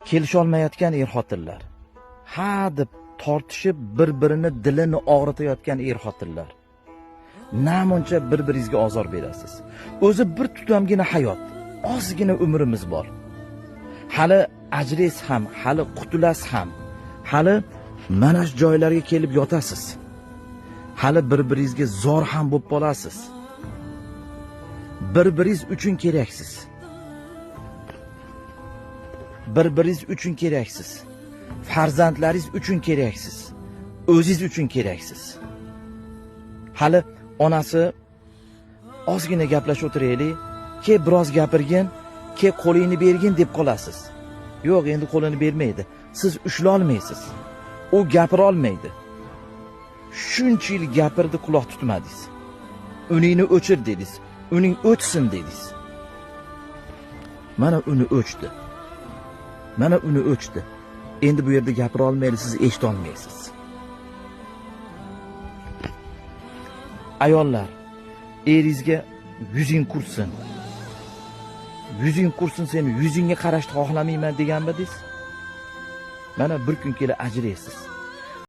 kelisholmayotgan er-xotinlar, ha deb tortishib bir-birini dilini og'ritayotgan er-xotinlar. Namuncha bir-biringizga ozor berasiz. O'zi bir tutamgina hayot, ozgina umrimiz bor. Hali ajres ham, hali qutulas ham, hali mana shu joylarga kelib yotasiz. Hali bir-biringizga zor ham bo'lib qolasiz. Bir-biringiz uchun keraksiz. Bir-biringiz uchun keraksiz. Farzandlaringiz uchun keraksiz. O'zingiz uchun keraksiz. Hali onasi ozgina gaplashib o'tiraylik, ke biroz gapirgin, ke qo'lingni bergin deb qolasiz. Yo'q, endi qo'lini bermaydi. Siz ushla olmaysiz. U gapira olmaydi. Shuncha yil gapirdi, quloq tutmadingiz. Uningni o'chir dedingiz. Uning o'tsin dedingiz. Mana uni o'chdi. Mana uni o'chdi. Endi bu yerda gapira olmaysiz, siz eshita olmaysiz. Ayollar, eringizga yuzing qursin. Yuzing qursin, seni yuzingga qarashni xohlamayman deganmidingiz? Mana bir kun kelib ajraysiz.